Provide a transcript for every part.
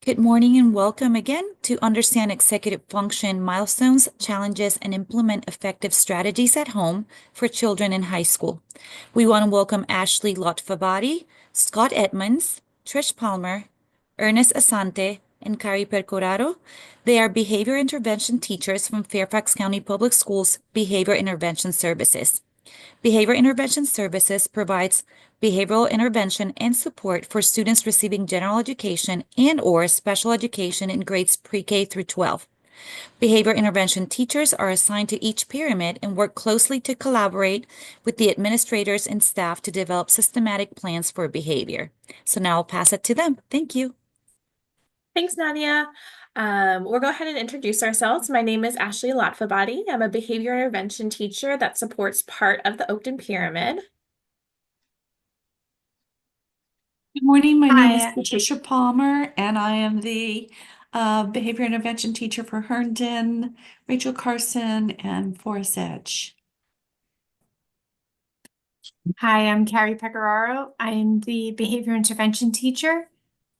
Good morning and welcome again to Understand Executive Function Milestones, Challenges, and Implement Effective Strategies at Home for Children in High School. We want to welcome Ashley Lotfabadi, Scott Edmonds, Trish Palmer, Ernest Asante, and Cari Percoraro. They are behavior intervention teachers from Fairfax County Public Schools Behavior Intervention Services. Behavior Intervention Services provides behavioral intervention and support for students receiving general education and/or special education in grades pre-K through 12. Behavior intervention teachers are assigned to each pyramid and work closely to collaborate with the administrators and staff to develop systematic plans for behavior. So now I'll pass it to them. Thank you. Thanks, Nadia. We'll go ahead and introduce ourselves. My name is Ashley Lotfabadi. I'm a behavior intervention teacher that supports part of the Oakton Pyramid. Good morning. My name is Hi. Patricia Palmer, and I am the behavior intervention teacher for Herndon, Rachel Carson, and Forest Edge. Hi, I'm Cari Pecoraro. I'm the behavior intervention teacher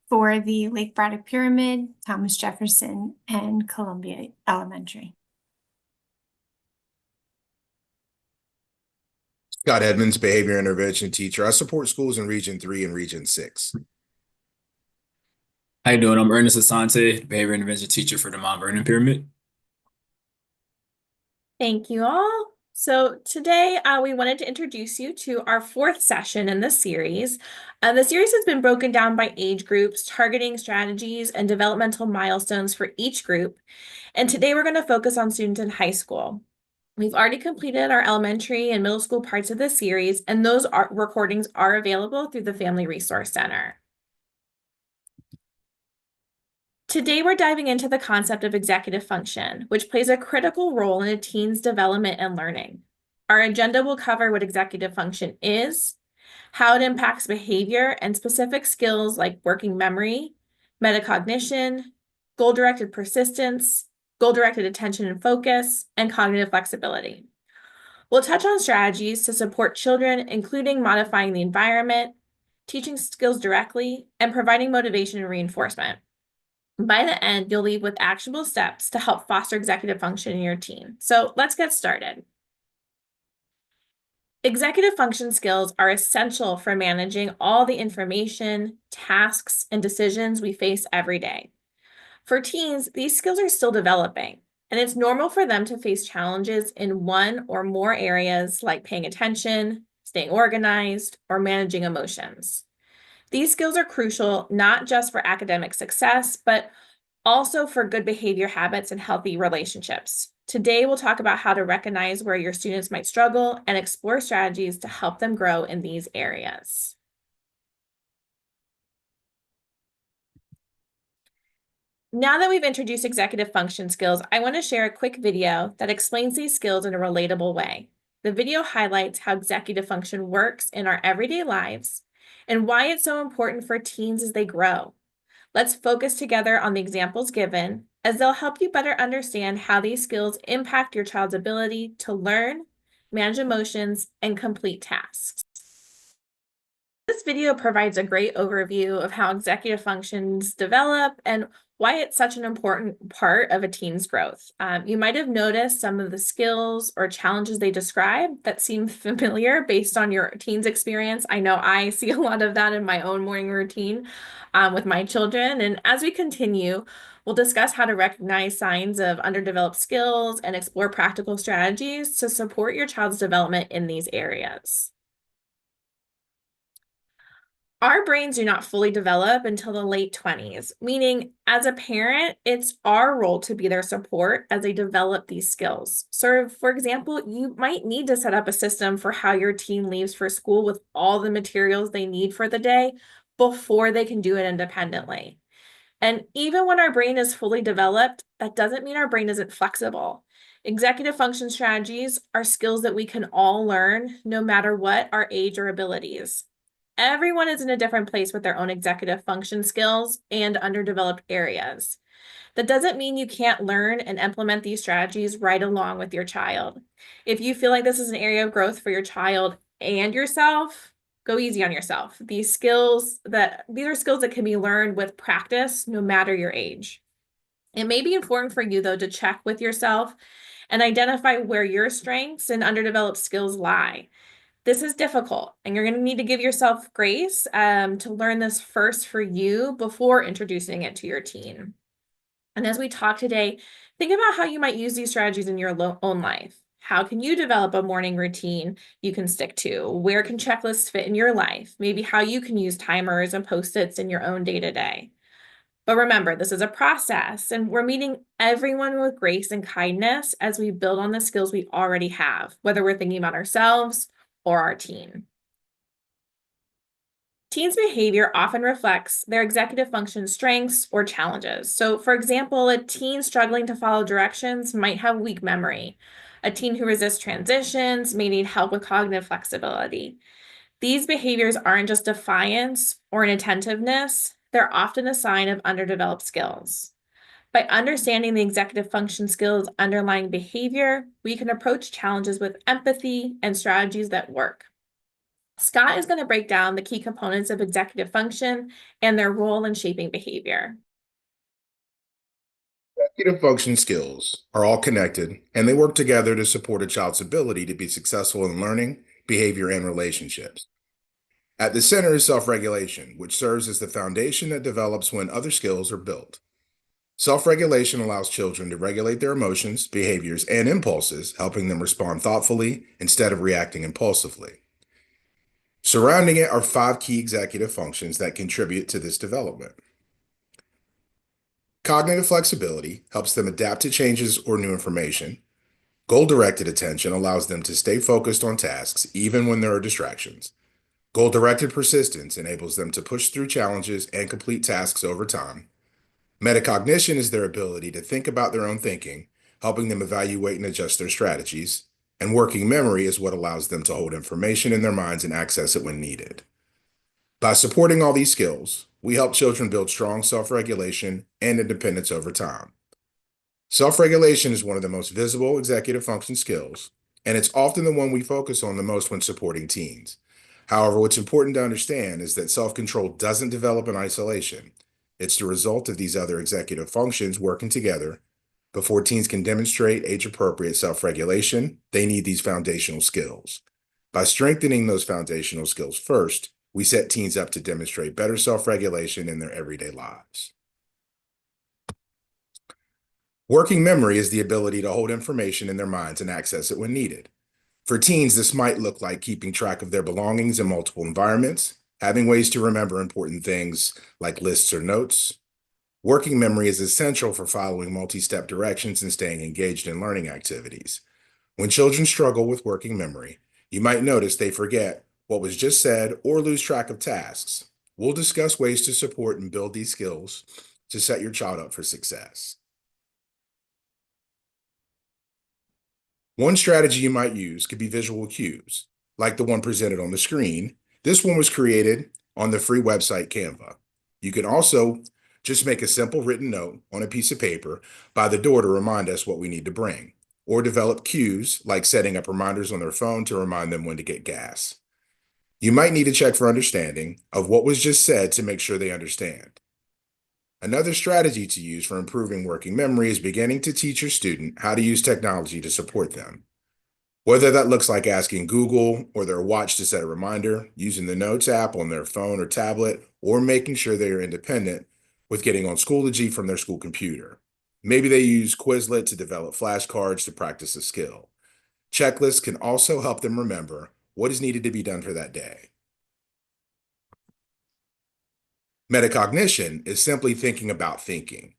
for the Lake Braddock Pyramid, Thomas Jefferson, and Columbia Elementary. Scott Edmonds, behavior intervention teacher. I support schools in Region 3 and Region 6. How you doing? I'm Ernest Asante, behavior intervention teacher for the Mount Vernon Pyramid. Thank you all. So today we wanted to introduce you to our fourth session in this series. The series has been broken down by age groups, targeting strategies and developmental milestones for each group. And today we're going to focus on students in high school. We've already completed our elementary and middle school parts of this series, and those recordings are available through the Family Resource Center. Today, we're diving into the concept of executive function, which plays a critical role in a teen's development and learning. Our agenda will cover what executive function is, how it impacts behavior, and specific skills like working memory, metacognition, goal-directed persistence, goal-directed attention and focus, and cognitive flexibility. We'll touch on strategies to support children, including modifying the environment, teaching skills directly, and providing motivation and reinforcement. By the end, you'll leave with actionable steps to help foster executive function in your teen. So let's get started. Executive function skills are essential for managing all the information, tasks, and decisions we face every day. For teens, these skills are still developing, and it's normal for them to face challenges in one or more areas like paying attention, staying organized, or managing emotions. These skills are crucial not just for academic success, but also for good behavior habits and healthy relationships. Today, we'll talk about how to recognize where your students might struggle and explore strategies to help them grow in these areas. Now that we've introduced executive function skills, I want to share a quick video that explains these skills in a relatable way. The video highlights how executive function works in our everyday lives and why it's so important for teens as they grow. Let's focus together on the examples given, as they'll help you better understand how these skills impact your child's ability to learn, manage emotions, and complete tasks. This video provides a great overview of how executive functions develop and why it's such an important part of a teen's growth. You might have noticed some of the skills or challenges they describe that seem familiar based on your teen's experience. I know I see a lot of that in my own morning routine with my children. And as we continue, we'll discuss how to recognize signs of underdeveloped skills and explore practical strategies to support your child's development in these areas. Our brains do not fully develop until the late 20s, meaning as a parent, it's our role to be their support as they develop these skills. So, for example, you might need to set up a system for how your teen leaves for school with all the materials they need for the day before they can do it independently. And even when our brain is fully developed, that doesn't mean our brain isn't flexible. Executive function strategies are skills that we can all learn no matter what our age or abilities. Everyone is in a different place with their own executive function skills and underdeveloped areas. That doesn't mean you can't learn and implement these strategies right along with your child. If you feel like this is an area of growth for your child and yourself, go easy on yourself. These are skills that can be learned with practice, no matter your age. It may be important for you, though, to check with yourself and identify where your strengths and underdeveloped skills lie. This is difficult, and you're going to need to give yourself grace to learn this first for you before introducing it to your teen. And as we talk today, think about how you might use these strategies in your own life. How can you develop a morning routine you can stick to? Where can checklists fit in your life? Maybe how you can use timers and post-its in your own day-to-day. But remember, this is a process, and we're meeting everyone with grace and kindness as we build on the skills we already have, whether we're thinking about ourselves or our teen. Teens' behavior often reflects their executive function strengths or challenges. So, for example, a teen struggling to follow directions might have weak memory. A teen who resists transitions may need help with cognitive flexibility. These behaviors aren't just defiance or inattentiveness, they're often a sign of underdeveloped skills. By understanding the executive function skills underlying behavior, we can approach challenges with empathy and strategies that work. Scott is going to break down the key components of executive function and their role in shaping behavior. Executive function skills are all connected, and they work together to support a child's ability to be successful in learning, behavior, and relationships. At the center is self-regulation, which serves as the foundation that develops when other skills are built. Self-regulation allows children to regulate their emotions, behaviors, and impulses, helping them respond thoughtfully instead of reacting impulsively. Surrounding it are 5 key executive functions that contribute to this development. Cognitive flexibility helps them adapt to changes or new information. Goal-directed attention allows them to stay focused on tasks even when there are distractions. Goal-directed persistence enables them to push through challenges and complete tasks over time. Metacognition is their ability to think about their own thinking, helping them evaluate and adjust their strategies. And working memory is what allows them to hold information in their minds and access it when needed. By supporting all these skills, we help children build strong self-regulation and independence over time. Self-regulation is one of the most visible executive function skills, and it's often the one we focus on the most when supporting teens. However, what's important to understand is that self-control doesn't develop in isolation. It's the result of these other executive functions working together. Before teens can demonstrate age-appropriate self-regulation, they need these foundational skills. By strengthening those foundational skills first, we set teens up to demonstrate better self-regulation in their everyday lives. Working memory is the ability to hold information in their minds and access it when needed. For teens, this might look like keeping track of their belongings in multiple environments, having ways to remember important things like lists or notes. Working memory is essential for following multi-step directions and staying engaged in learning activities. When children struggle with working memory, you might notice they forget what was just said or lose track of tasks. We'll discuss ways to support and build these skills to set your child up for success. One strategy you might use could be visual cues, like the one presented on the screen. This one was created on the free website Canva. You can also just make a simple written note on a piece of paper by the door to remind us what we need to bring, or develop cues like setting up reminders on their phone to remind them when to get gas. You might need to check for understanding of what was just said to make sure they understand. Another strategy to use for improving working memory is beginning to teach your student how to use technology to support them. Whether that looks like asking Google or their watch to set a reminder, using the Notes app on their phone or tablet, or making sure they are independent with getting on Schoology from their school computer. Maybe they use Quizlet to develop flashcards to practice a skill. Checklists can also help them remember what is needed to be done for that day. Metacognition is simply thinking about thinking.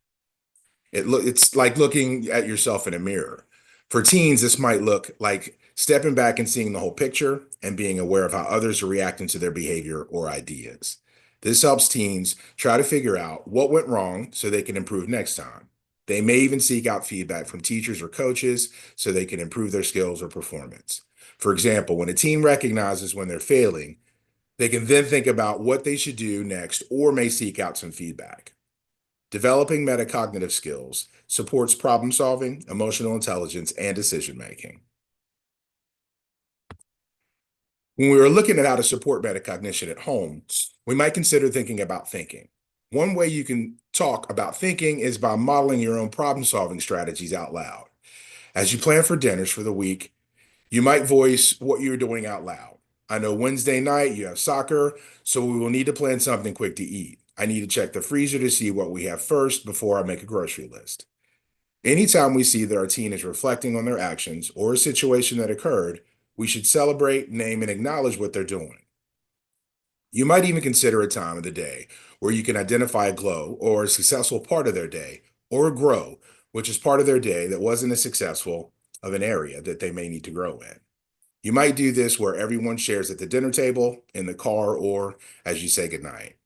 It's like looking at yourself in a mirror. For teens, this might look like stepping back and seeing the whole picture and being aware of how others are reacting to their behavior or ideas. This helps teens try to figure out what went wrong so they can improve next time. They may even seek out feedback from teachers or coaches so they can improve their skills or performance. For example, when a teen recognizes when they're failing, they can then think about what they should do next or may seek out some feedback. Developing metacognitive skills supports problem solving, emotional intelligence, and decision making. When we are looking at how to support metacognition at home, we might consider thinking about thinking. One way you can talk about thinking is by modeling your own problem-solving strategies out loud. As you plan for dinners for the week, you might voice what you're doing out loud. I know Wednesday night you have soccer, so we will need to plan something quick to eat. I need to check the freezer to see what we have first before I make a grocery list. Anytime we see that our teen is reflecting on their actions or a situation that occurred, we should celebrate, name, and acknowledge what they're doing. You might even consider a time of the day where you can identify a glow or a successful part of their day, or a grow, which is part of their day that wasn't as successful of an area that they may need to grow in. You might do this where everyone shares at the dinner table, in the car, or as you say goodnight.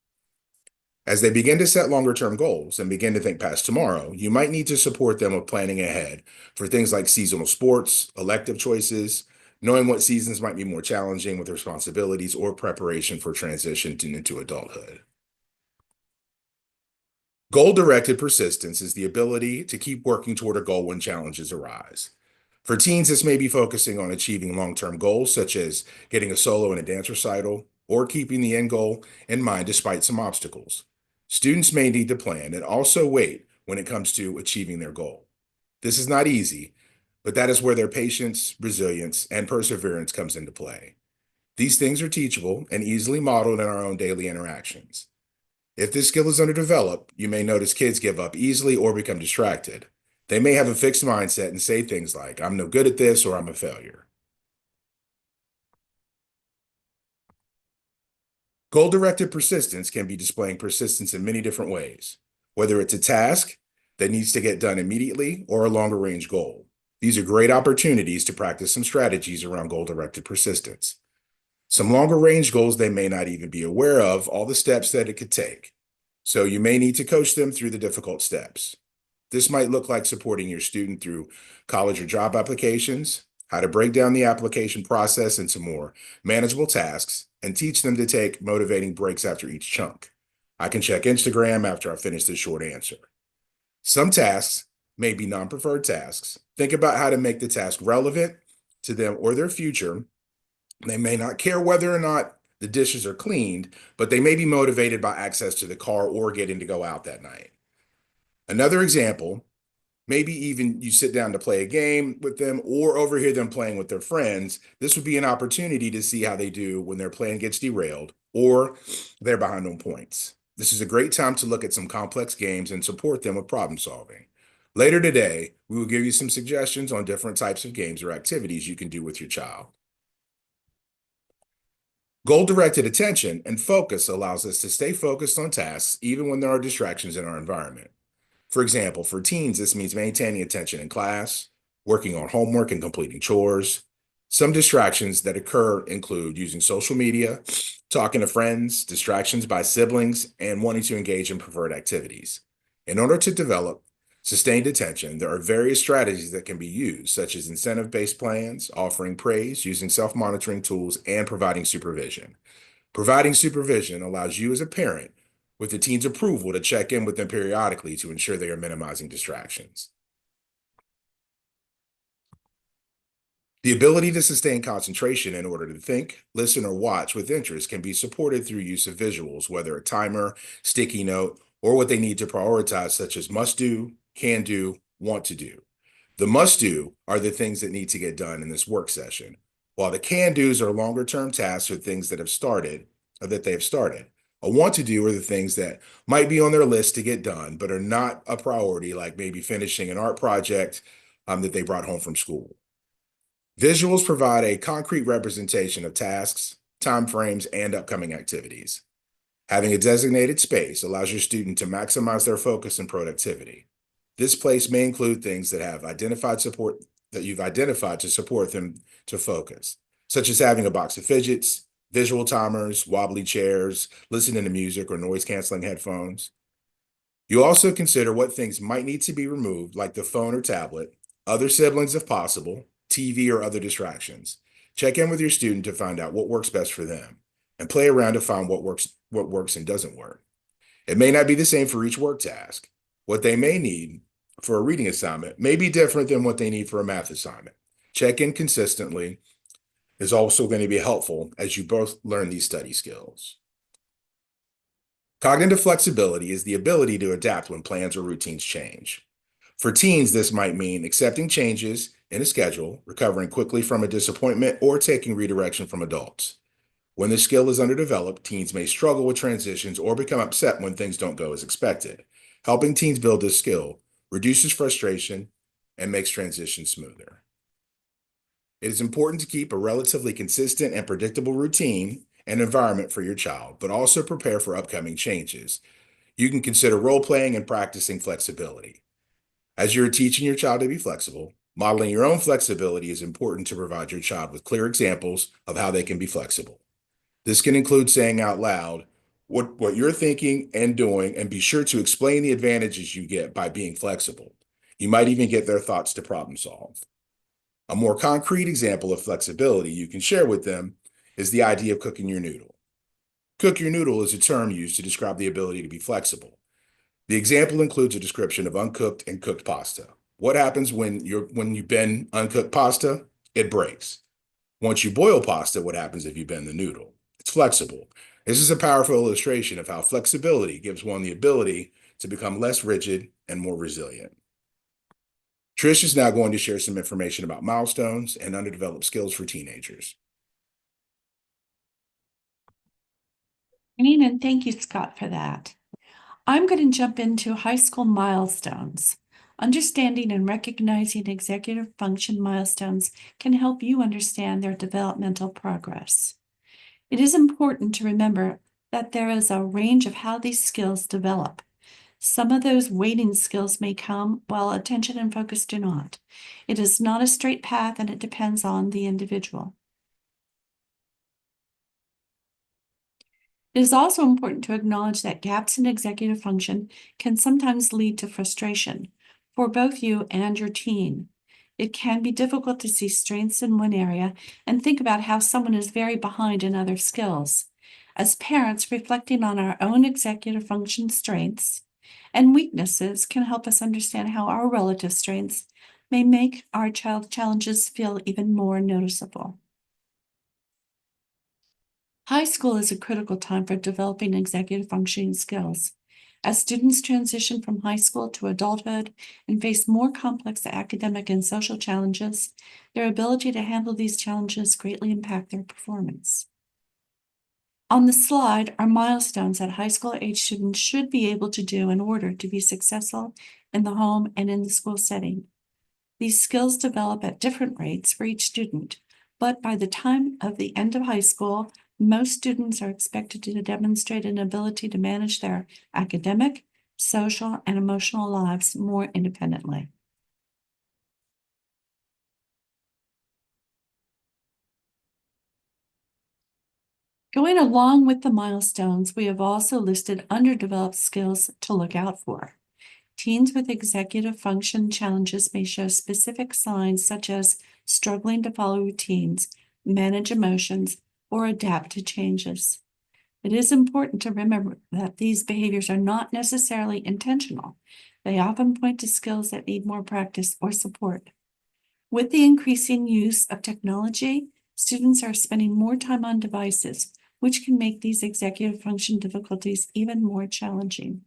As they begin to set longer-term goals and begin to think past tomorrow, you might need to support them with planning ahead for things like seasonal sports, elective choices, knowing what seasons might be more challenging with responsibilities, or preparation for transition into adulthood. Goal-directed persistence is the ability to keep working toward a goal when challenges arise. For teens, this may be focusing on achieving long-term goals, such as getting a solo in a dance recital, or keeping the end goal in mind despite some obstacles. Students may need to plan and also wait when it comes to achieving their goal. This is not easy, but that is where their patience, resilience, and perseverance comes into play. These things are teachable and easily modeled in our own daily interactions. If this skill is underdeveloped, you may notice kids give up easily or become distracted. They may have a fixed mindset and say things like, "I'm no good at this," or "I'm a failure." Goal-directed persistence can be displaying persistence in many different ways, whether it's a task that needs to get done immediately or a longer-range goal. These are great opportunities to practice some strategies around goal-directed persistence. Some longer-range goals they may not even be aware of all the steps that it could take, so you may need to coach them through the difficult steps. This might look like supporting your student through college or job applications, how to break down the application process into more manageable tasks, and teach them to take motivating breaks after each chunk. I can check Instagram after I finish this short answer. Some tasks may be non-preferred tasks. Think about how to make the task relevant to them or their future. They may not care whether or not the dishes are cleaned, but they may be motivated by access to the car or getting to go out that night. Another example, maybe even you sit down to play a game with them or overhear them playing with their friends. This would be an opportunity to see how they do when their plan gets derailed or they're behind on points. This is a great time to look at some complex games and support them with problem solving. Later today, we will give you some suggestions on different types of games or activities you can do with your child. Goal-directed attention and focus allows us to stay focused on tasks even when there are distractions in our environment. For example, for teens, this means maintaining attention in class, working on homework and completing chores. Some distractions that occur include using social media, talking to friends, distractions by siblings, and wanting to engage in preferred activities. In order to develop sustained attention, there are various strategies that can be used, such as incentive-based plans, offering praise, using self-monitoring tools, and providing supervision. Providing supervision allows you as a parent, with the teen's approval, to check in with them periodically to ensure they are minimizing distractions. The ability to sustain concentration in order to think, listen, or watch with interest can be supported through use of visuals, whether a timer, sticky note, or what they need to prioritize, such as must do, can do, want to do. The must do are the things that need to get done in this work session, while the can do's are longer term tasks or things that have started or that they have started. A want to do are the things that might be on their list to get done, but are not a priority, like maybe finishing an art project that they brought home from school. Visuals provide a concrete representation of tasks, timeframes, and upcoming activities. Having a designated space allows your student to maximize their focus and productivity. This place may include things that have identified support that you've identified to support them to focus, such as having a box of fidgets, visual timers, wobbly chairs, listening to music, or noise-canceling headphones. You also consider what things might need to be removed, like the phone or tablet, other siblings if possible, TV, or other distractions. Check in with your student to find out what works best for them, and play around to find what works and doesn't work. It may not be the same for each work task. What they may need for a reading assignment may be different than what they need for a math assignment. Check in consistently is also going to be helpful as you both learn these study skills. Cognitive flexibility is the ability to adapt when plans or routines change. For teens, this might mean accepting changes in a schedule, recovering quickly from a disappointment, or taking redirection from adults. When the skill is underdeveloped, teens may struggle with transitions or become upset when things don't go as expected. Helping teens build this skill reduces frustration and makes transitions smoother. It is important to keep a relatively consistent and predictable routine and environment for your child, but also prepare for upcoming changes. You can consider role playing and practicing flexibility. As you're teaching your child to be flexible, modeling your own flexibility is important to provide your child with clear examples of how they can be flexible. This can include saying out loud what you're thinking and doing, and be sure to explain the advantages you get by being flexible. You might even get their thoughts to problem solve. A more concrete example of flexibility you can share with them is the idea of cooking your noodle. Cook your noodle is a term used to describe the ability to be flexible. The example includes a description of uncooked and cooked pasta. What happens when you bend uncooked pasta? It breaks. Once you boil pasta, what happens if you bend the noodle? It's flexible. This is a powerful illustration of how flexibility gives one the ability to become less rigid and more resilient. Trish is now going to share some information about milestones and underdeveloped skills for teenagers. And thank you, Scott, for that. I'm going to jump into high school milestones. Understanding and recognizing executive function milestones can help you understand their developmental progress. It is important to remember that there is a range of how these skills develop. Some of those waiting skills may come while attention and focus do not. It is not a straight path, and it depends on the individual. It is also important to acknowledge that gaps in executive function can sometimes lead to frustration for both you and your teen. It can be difficult to see strengths in one area and think about how someone is very behind in other skills. As parents, reflecting on our own executive function strengths and weaknesses can help us understand how our relative strengths may make our child's challenges feel even more noticeable. High school is a critical time for developing executive functioning skills. As students transition from high school to adulthood and face more complex academic and social challenges, their ability to handle these challenges greatly impact their performance. On the slide are milestones that high school age students should be able to do in order to be successful in the home and in the school setting. These skills develop at different rates for each student, but by the time of the end of high school, most students are expected to demonstrate an ability to manage their academic, social, and emotional lives more independently. Going along with the milestones, we have also listed underdeveloped skills to look out for. Teens with executive function challenges may show specific signs such as struggling to follow routines, manage emotions, or adapt to changes. It is important to remember that these behaviors are not necessarily intentional. They often point to skills that need more practice or support. With the increasing use of technology, students are spending more time on devices, which can make these executive function difficulties even more challenging.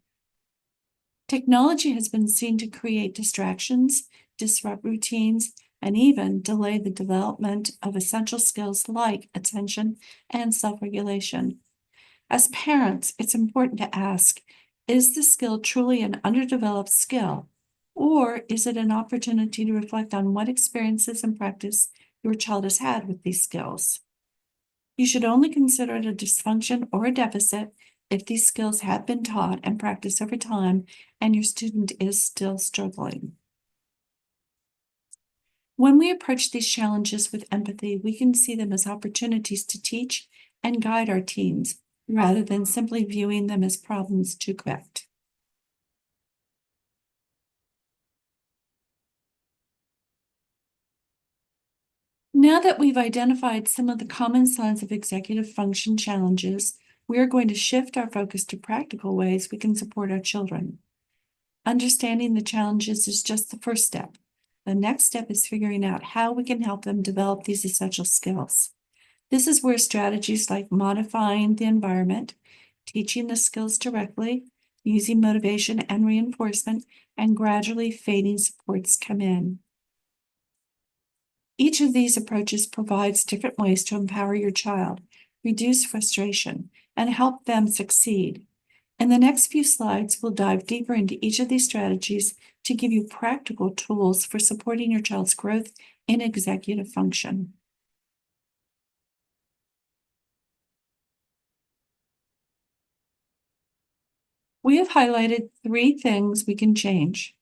Technology has been seen to create distractions, disrupt routines, and even delay the development of essential skills like attention and self-regulation. As parents, it's important to ask, is the skill truly an underdeveloped skill, or is it an opportunity to reflect on what experiences and practice your child has had with these skills? You should only consider it a dysfunction or a deficit if these skills have been taught and practiced over time and your student is still struggling. When we approach these challenges with empathy, we can see them as opportunities to teach and guide our teens rather than simply viewing them as problems to correct. Now that we've identified some of the common signs of executive function challenges, we are going to shift our focus to practical ways we can support our children. Understanding the challenges is just the first step. The next step is figuring out how we can help them develop these essential skills. This is where strategies like modifying the environment, teaching the skills directly, using motivation and reinforcement, and gradually fading supports come in. Each of these approaches provides different ways to empower your child, reduce frustration, and help them succeed. In the next few slides, we'll dive deeper into each of these strategies to give you practical tools for supporting your child's growth in executive function. We have highlighted 3 things we can change.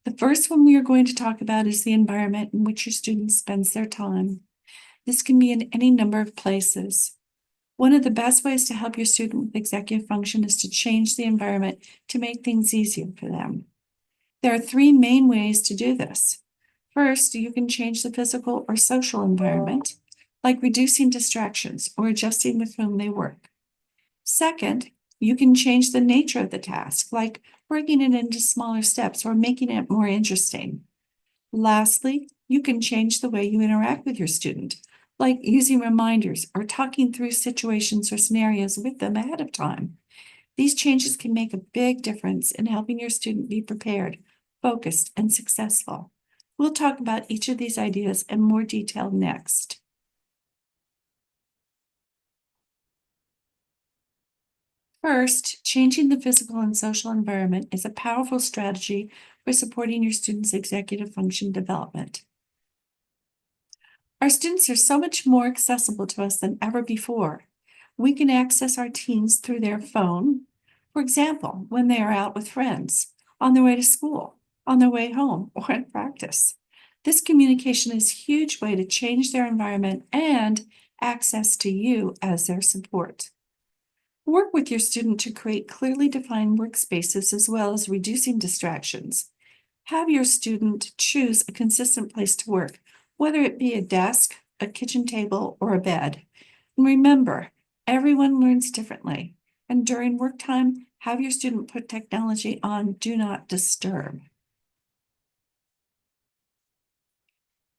The first one we are going to talk about is the environment in which your student spends their time. This can be in any number of places. One of the best ways to help your student with executive function is to change the environment to make things easier for them. There are 3 main ways to do this. First, you can change the physical or social environment, like reducing distractions or adjusting with whom they work. Second, you can change the nature of the task, like breaking it into smaller steps or making it more interesting. Lastly, you can change the way you interact with your student, like using reminders or talking through situations or scenarios with them ahead of time. These changes can make a big difference in helping your student be prepared, focused, and successful. We'll talk about each of these ideas in more detail next. First, changing the physical and social environment is a powerful strategy for supporting your students' executive function development. Our students are so much more accessible to us than ever before. We can access our teens through their phone, for example, when they are out with friends, on their way to school, on their way home, or at practice. This communication is a huge way to change their environment and access to you as their support. Work with your student to create clearly defined workspaces as well as reducing distractions. Have your student choose a consistent place to work, whether it be a desk, a kitchen table, or a bed. And remember, everyone learns differently. And during work time, have your student put technology on Do Not Disturb.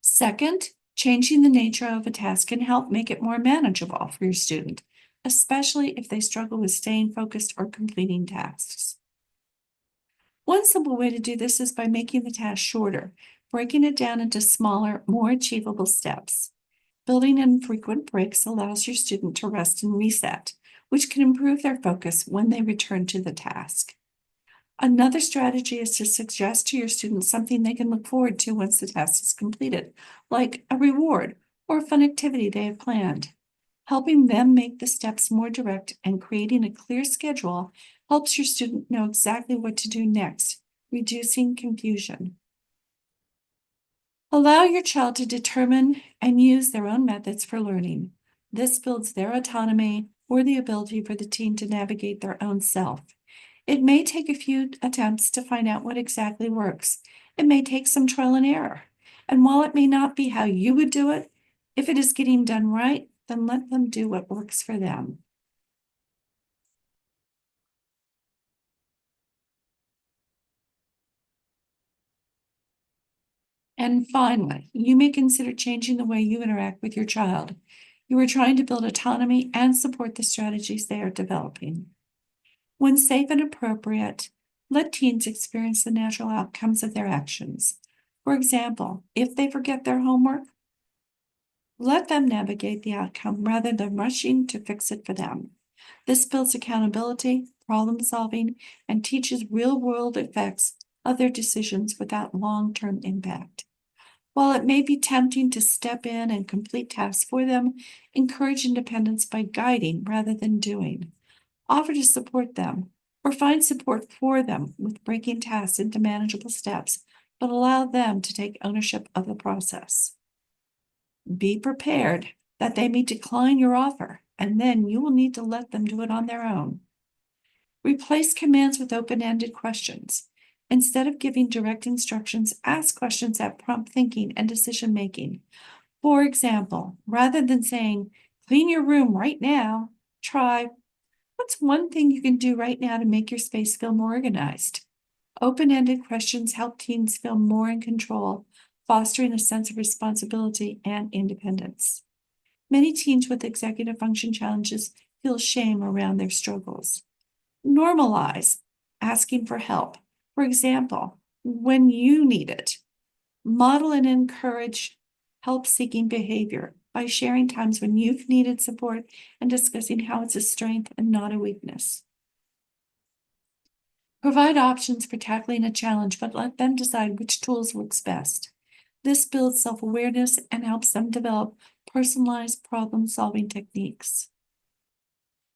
Second, changing the nature of a task can help make it more manageable for your student, especially if they struggle with staying focused or completing tasks. One simple way to do this is by making the task shorter, breaking it down into smaller, more achievable steps. Building in frequent breaks allows your student to rest and reset, which can improve their focus when they return to the task. Another strategy is to suggest to your students something they can look forward to once the task is completed, like a reward or a fun activity they have planned. Helping them make the steps more direct and creating a clear schedule helps your student know exactly what to do next, reducing confusion. Allow your child to determine and use their own methods for learning. This builds their autonomy or the ability for the teen to navigate their own self. It may take a few attempts to find out what exactly works. It may take some trial and error. And while it may not be how you would do it, if it is getting done right, then let them do what works for them. And finally, you may consider changing the way you interact with your child. You are trying to build autonomy and support the strategies they are developing. When safe and appropriate, let teens experience the natural outcomes of their actions. For example, if they forget their homework, let them navigate the outcome rather than rushing to fix it for them. This builds accountability, problem solving, and teaches real-world effects of their decisions without long-term impact. While it may be tempting to step in and complete tasks for them, encourage independence by guiding rather than doing. Offer to support them or find support for them with breaking tasks into manageable steps, but allow them to take ownership of the process. Be prepared that they may decline your offer, and then you will need to let them do it on their own. Replace commands with open-ended questions. Instead of giving direct instructions, ask questions that prompt thinking and decision-making. For example, rather than saying, "Clean your room right now," try, "What's one thing you can do right now to make your space feel more organized?" Open-ended questions help teens feel more in control, fostering a sense of responsibility and independence. Many teens with executive function challenges feel shame around their struggles. Normalize asking for help. For example, when you need it. Model and encourage help-seeking behavior by sharing times when you've needed support and discussing how it's a strength and not a weakness. Provide options for tackling a challenge, but let them decide which tools works best. This builds self-awareness and helps them develop personalized problem-solving techniques.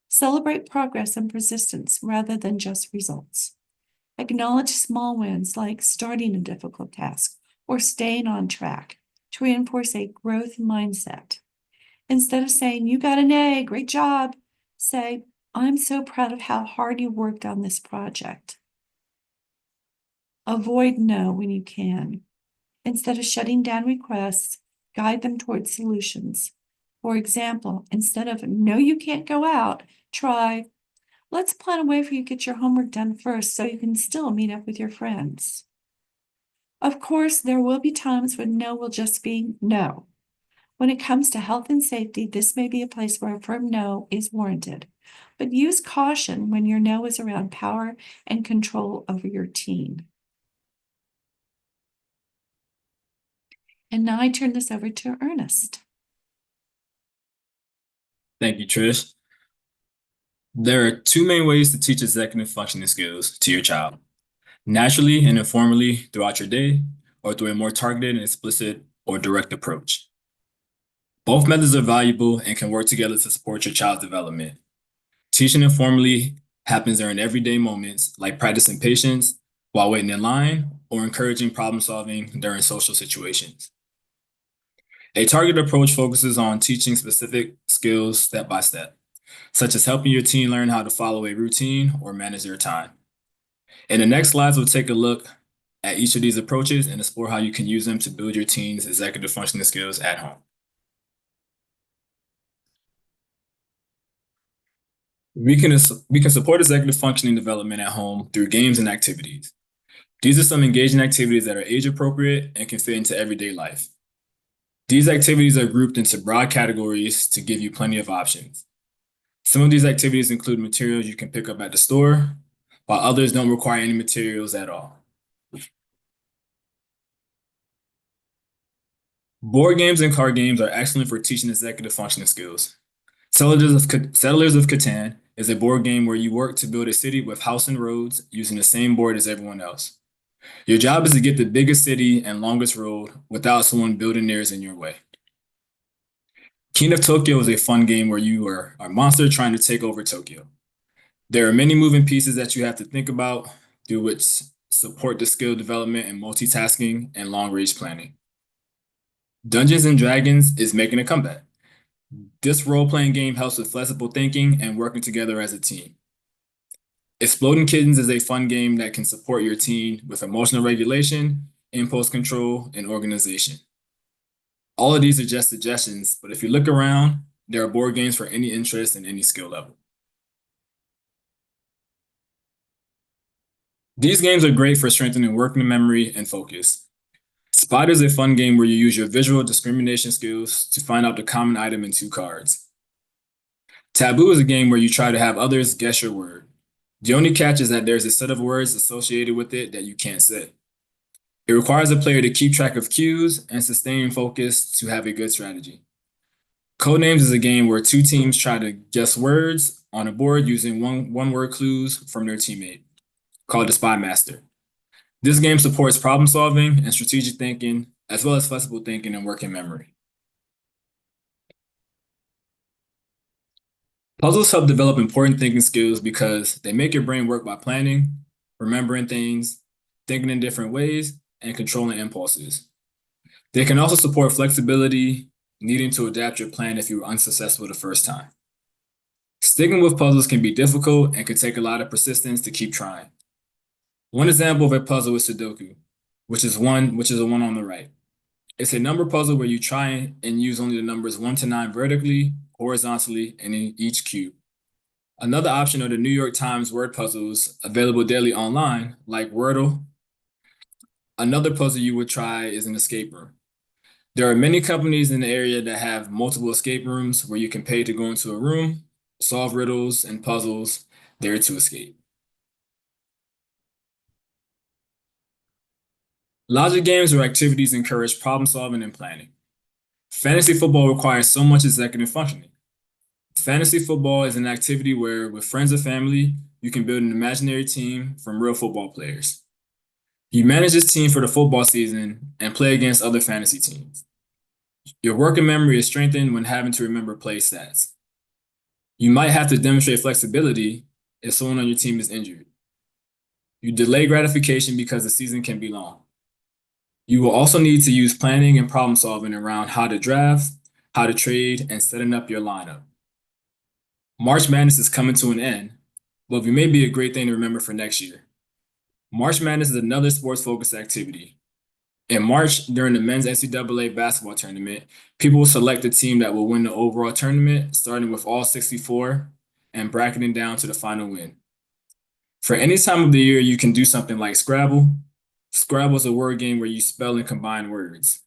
Celebrate progress and persistence rather than just results. Acknowledge small wins like starting a difficult task or staying on track to reinforce a growth mindset. Instead of saying, "You got an A, great job," say, "I'm so proud of how hard you worked on this project." Avoid no when you can. Instead of shutting down requests, guide them towards solutions. For example, instead of "No, you can't go out," try, "Let's plan a way for you to get your homework done first so you can still meet up with your friends." Of course, there will be times when no will just be no. When it comes to health and safety, this may be a place where a firm no is warranted, but use caution when your no is around power and control over your teen. And now I turn this over to Ernest. Thank you, Trish. There are two main ways to teach executive functioning skills to your child: naturally and informally throughout your day, or through a more targeted and explicit or direct approach. Both methods are valuable and can work together to support your child's development. Teaching informally happens during everyday moments, like practicing patience while waiting in line or encouraging problem solving during social situations. A targeted approach focuses on teaching specific skills step by step, such as helping your teen learn how to follow a routine or manage their time. In the next slides, we'll take a look at each of these approaches and explore how you can use them to build your teen's executive functioning skills at home. We can support executive functioning development at home through games and activities. These are some engaging activities that are age appropriate and can fit into everyday life. These activities are grouped into broad categories to give you plenty of options. Some of these activities include materials you can pick up at the store, while others don't require any materials at all. Board games and card games are excellent for teaching executive functioning skills. Settlers of Catan is a board game where you work to build a city with house and roads using the same board as everyone else. Your job is to get the biggest city and longest road without someone building theirs in your way. King of Tokyo is a fun game where you are a monster trying to take over Tokyo. There are many moving pieces that you have to think about, through which support the skill development and multitasking and long-range planning. Dungeons and Dragons is making a comeback. This role-playing game helps with flexible thinking and working together as a team. Exploding Kittens is a fun game that can support your teen with emotional regulation, impulse control, and organization. All of these are just suggestions, but if you look around, there are board games for any interest and any skill level. These games are great for strengthening working memory and focus. Spot is a fun game where you use your visual discrimination skills to find out the common item in 2 cards. Taboo is a game where you try to have others guess your word. The only catch is that there's a set of words associated with it that you can't say. It requires a player to keep track of cues and sustain focus to have a good strategy. Codenames is a game where 2 teams try to guess words on a board using one-word clues from their teammate, called the Spy Master. This game supports problem solving and strategic thinking, as well as flexible thinking and working memory. Puzzles help develop important thinking skills because they make your brain work by planning, remembering things, thinking in different ways, and controlling impulses. They can also support flexibility, needing to adapt your plan if you were unsuccessful the first time. Sticking with puzzles can be difficult and can take a lot of persistence to keep trying. One example of a puzzle is Sudoku, which is a one on the right. It's a number puzzle where you try and use only the numbers 1 to 9 vertically, horizontally, and in each cube. Another option are the New York Times word puzzles available daily online, like Wordle. Another puzzle you would try is an escape room. There are many companies in the area that have multiple escape rooms where you can pay to go into a room, solve riddles and puzzles there to escape. Logic games or activities encourage problem solving and planning. Fantasy football requires so much executive functioning. Fantasy football is an activity where, with friends or family, you can build an imaginary team from real football players. You manage this team for the football season and play against other fantasy teams. Your working memory is strengthened when having to remember play stats. You might have to demonstrate flexibility if someone on your team is injured. You delay gratification because the season can be long. You will also need to use planning and problem solving around how to draft, how to trade, and setting up your lineup. March Madness is coming to an end, but it may be a great thing to remember for next year. March Madness is another sports-focused activity. In March, during the men's NCAA basketball tournament, people will select the team that will win the overall tournament, starting with all 64 and bracketing down to the final win. For any time of the year, you can do something like Scrabble. Scrabble is a word game where you spell and combine words.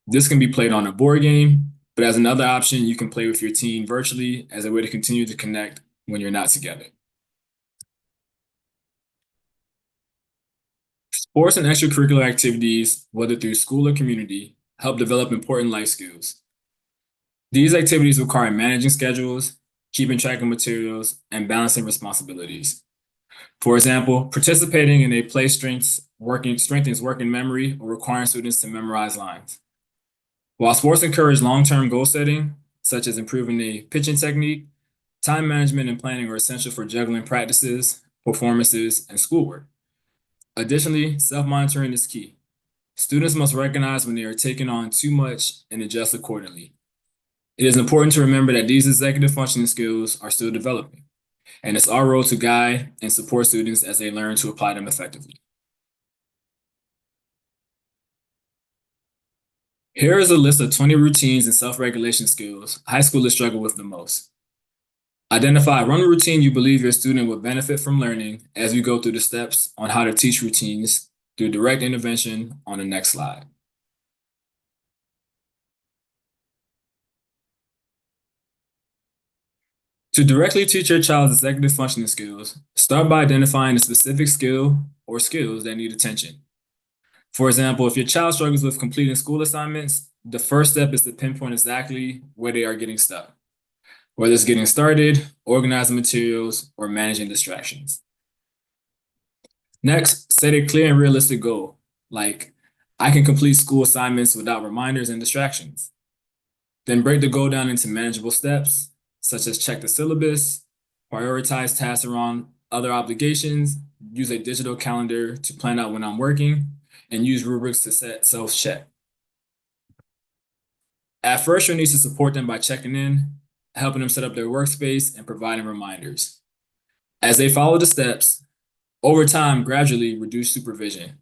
This can be played on a board game, but as another option, you can play with your team virtually as a way to continue to connect when you're not together. Sports and extracurricular activities, whether through school or community, help develop important life skills. These activities require managing schedules, keeping track of materials, and balancing responsibilities. For example, participating in a play strengthens working memory or requiring students to memorize lines. While sports encourage long-term goal setting, such as improving a pitching technique, time management and planning are essential for juggling practices, performances, and schoolwork. Additionally, self-monitoring is key. Students must recognize when they are taking on too much and adjust accordingly. It is important to remember that these executive functioning skills are still developing, and it's our role to guide and support students as they learn to apply them effectively. Here is a list of 20 routines and self-regulation skills high schoolers struggle with the most. Identify one routine you believe your student would benefit from learning as we go through the steps on how to teach routines through direct intervention on the next slide. To directly teach your child's executive functioning skills, start by identifying a specific skill or skills that need attention. For example, if your child struggles with completing school assignments, the first step is to pinpoint exactly where they are getting stuck, whether it's getting started, organizing materials, or managing distractions. Next, set a clear and realistic goal, like I can complete school assignments without reminders and distractions. Then break the goal down into manageable steps, such as check the syllabus, prioritize tasks around other obligations, use a digital calendar to plan out when I'm working, and use rubrics to set self-check. At first, you'll need to support them by checking in, helping them set up their workspace, and providing reminders. As they follow the steps, over time, gradually reduce supervision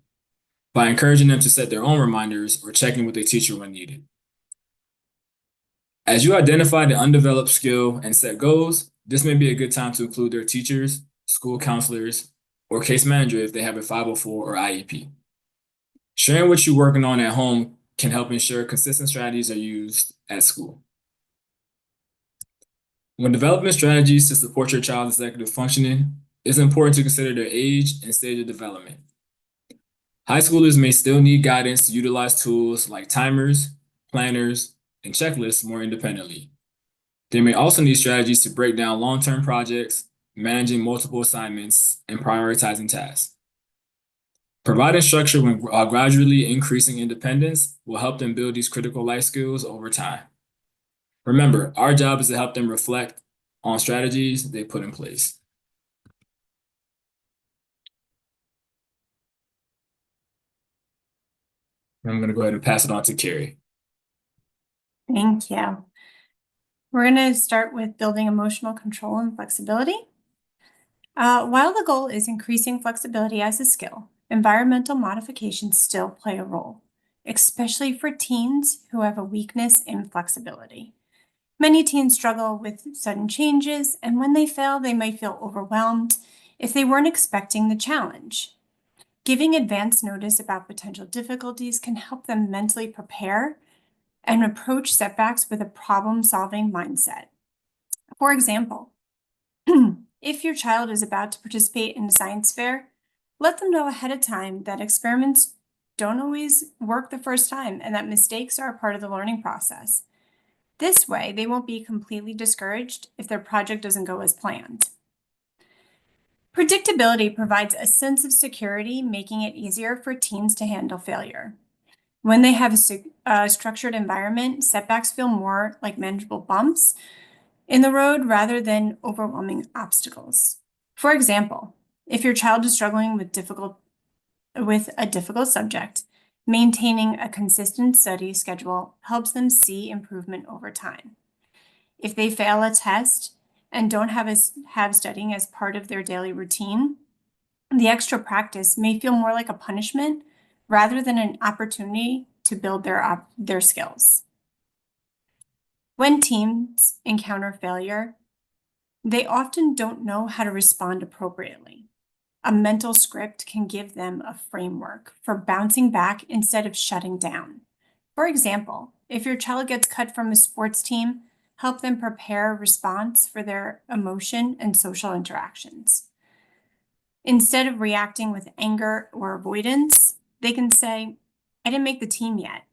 by encouraging them to set their own reminders or checking with a teacher when needed. As you identify the undeveloped skill and set goals, this may be a good time to include their teachers, school counselors, or case manager if they have a 504 or IEP. Sharing what you're working on at home can help ensure consistent strategies are used at school. When developing strategies to support your child's executive functioning, it's important to consider their age and stage of development. High schoolers may still need guidance to utilize tools like timers, planners, and checklists more independently. They may also need strategies to break down long-term projects, managing multiple assignments, and prioritizing tasks. Providing structure while gradually increasing independence will help them build these critical life skills over time. Remember, our job is to help them reflect on strategies they put in place. I'm going to go ahead and pass it on to Carrie. Thank you. We're going to start with building emotional control and flexibility. While the goal is increasing flexibility as a skill, environmental modifications still play a role, especially for teens who have a weakness in flexibility. Many teens struggle with sudden changes, and when they fail, they might feel overwhelmed if they weren't expecting the challenge. Giving advance notice about potential difficulties can help them mentally prepare and approach setbacks with a problem-solving mindset. For example, if your child is about to participate in a science fair, let them know ahead of time that experiments don't always work the first time and that mistakes are a part of the learning process. This way, they won't be completely discouraged if their project doesn't go as planned. Predictability provides a sense of security, making it easier for teens to handle failure. When they have a structured environment, setbacks feel more like manageable bumps in the road rather than overwhelming obstacles. For example, if your child is struggling with a difficult subject, maintaining a consistent study schedule helps them see improvement over time. If they fail a test and don't have studying as part of their daily routine, the extra practice may feel more like a punishment rather than an opportunity to build their skills. When teens encounter failure, they often don't know how to respond appropriately. A mental script can give them a framework for bouncing back instead of shutting down. For example, if your child gets cut from a sports team, help them prepare a response for their emotion and social interactions. Instead of reacting with anger or avoidance, they can say, I didn't make the team yet,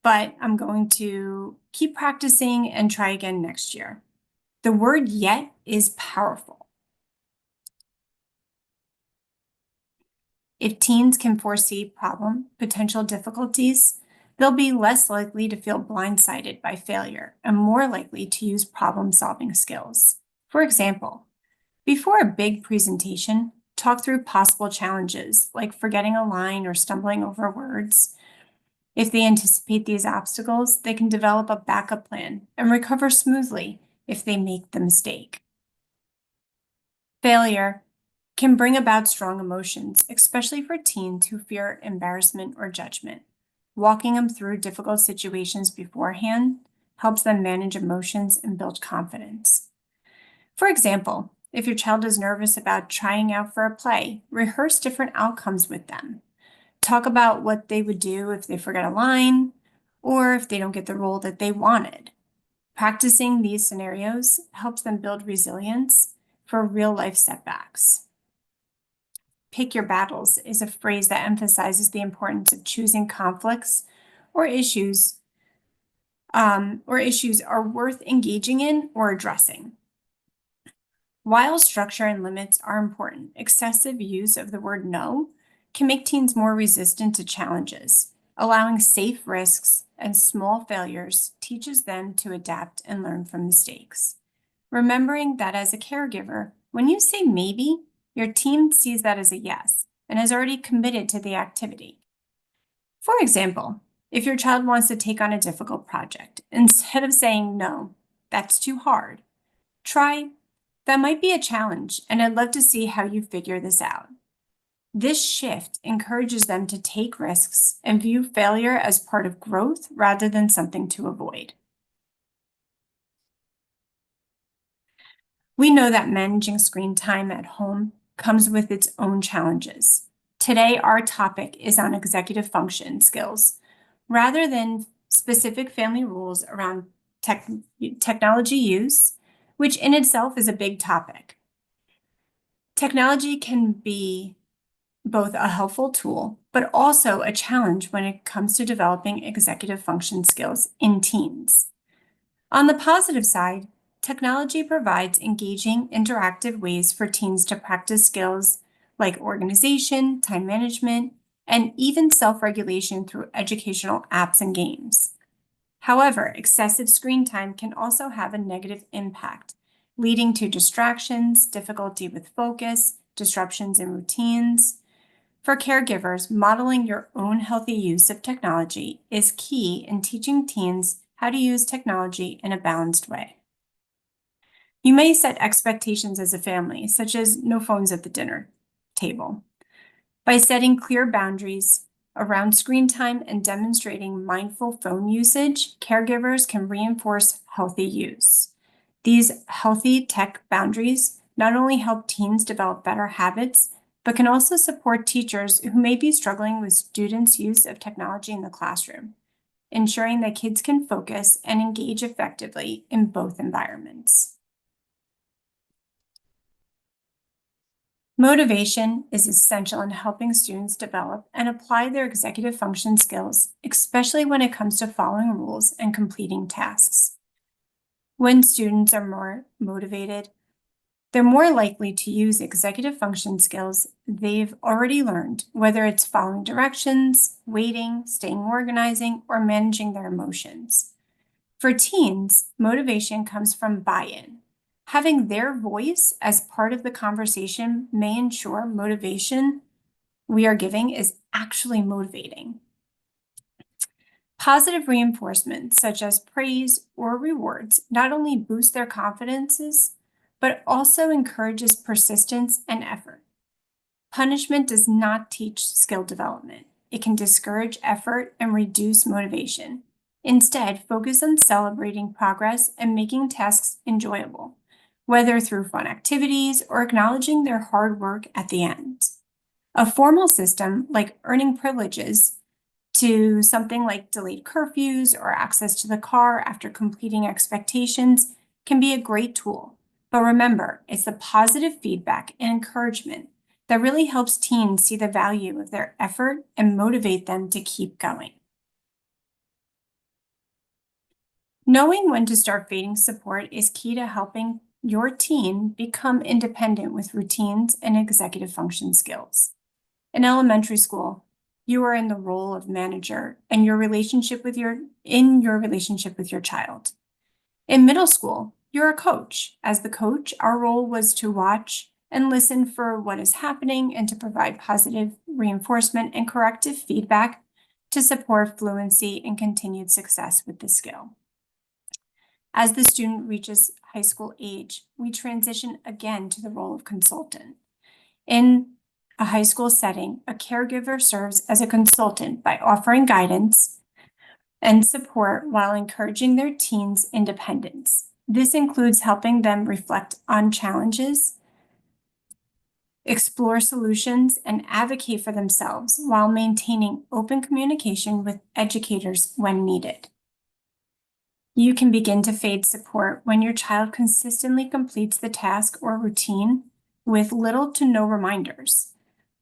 but I'm going to keep practicing and try again next year. The word yet is powerful. If teens can foresee potential difficulties, they'll be less likely to feel blindsided by failure and more likely to use problem-solving skills. For example, before a big presentation, talk through possible challenges like forgetting a line or stumbling over words. If they anticipate these obstacles, they can develop a backup plan and recover smoothly if they make the mistake. Failure can bring about strong emotions, especially for teens who fear embarrassment or judgment. Walking them through difficult situations beforehand helps them manage emotions and build confidence. For example, if your child is nervous about trying out for a play, rehearse different outcomes with them. Talk about what they would do if they forget a line or if they don't get the role that they wanted. Practicing these scenarios helps them build resilience for real-life setbacks. Pick your battles is a phrase that emphasizes the importance of choosing conflicts or issues are worth engaging in or addressing. While structure and limits are important, excessive use of the word no can make teens more resistant to challenges. Allowing safe risks and small failures teaches them to adapt and learn from mistakes. Remembering that as a caregiver, when you say maybe, your teen sees that as a yes and has already committed to the activity. For example, if your child wants to take on a difficult project, instead of saying no, that's too hard, try, that might be a challenge, and I'd love to see how you figure this out. This shift encourages them to take risks and view failure as part of growth rather than something to avoid. We know that managing screen time at home comes with its own challenges. Today, our topic is on executive function skills, rather than specific family rules around technology use, which in itself is a big topic. Technology can be both a helpful tool, but also a challenge when it comes to developing executive function skills in teens. On the positive side, technology provides engaging, interactive ways for teens to practice skills like organization, time management, and even self-regulation through educational apps and games. However, excessive screen time can also have a negative impact, leading to distractions, difficulty with focus, disruptions in routines. For caregivers, modeling your own healthy use of technology is key in teaching teens how to use technology in a balanced way. You may set expectations as a family, such as no phones at the dinner table. By setting clear boundaries around screen time and demonstrating mindful phone usage, caregivers can reinforce healthy use. These healthy tech boundaries not only help teens develop better habits, but can also support teachers who may be struggling with students' use of technology in the classroom. ensuring that kids can focus and engage effectively in both environments. Motivation is essential in helping students develop and apply their executive function skills, especially when it comes to following rules and completing tasks. When students are more motivated, they're more likely to use executive function skills they've already learned, whether it's following directions, waiting, staying organizing, or managing their emotions. For teens, motivation comes from buy-in. Having their voice as part of the conversation may ensure motivation we are giving is actually motivating. Positive reinforcement, such as praise or rewards, not only boost their confidences, but also encourages persistence and effort. Punishment does not teach skill development. It can discourage effort and reduce motivation. Instead, focus on celebrating progress and making tasks enjoyable, whether through fun activities or acknowledging their hard work at the end. A formal system, like earning privileges, to something like delayed curfews or access to the car after completing expectations, can be a great tool. But remember, it's the positive feedback and encouragement that really helps teens see the value of their effort and motivate them to keep going. Knowing when to start fading support is key to helping your teen become independent with routines and executive function skills. In elementary school, you are in the role of manager and your relationship with your child. In middle school, you're a coach. As the coach, our role was to watch and listen for what is happening and to provide positive reinforcement and corrective feedback to support fluency and continued success with the skill. As the student reaches high school age, we transition again to the role of consultant. In a high school setting, a caregiver serves as a consultant by offering guidance and support while encouraging their teens' independence. This includes helping them reflect on challenges, explore solutions, and advocate for themselves while maintaining open communication with educators when needed. You can begin to fade support when your child consistently completes the task or routine with little to no reminders.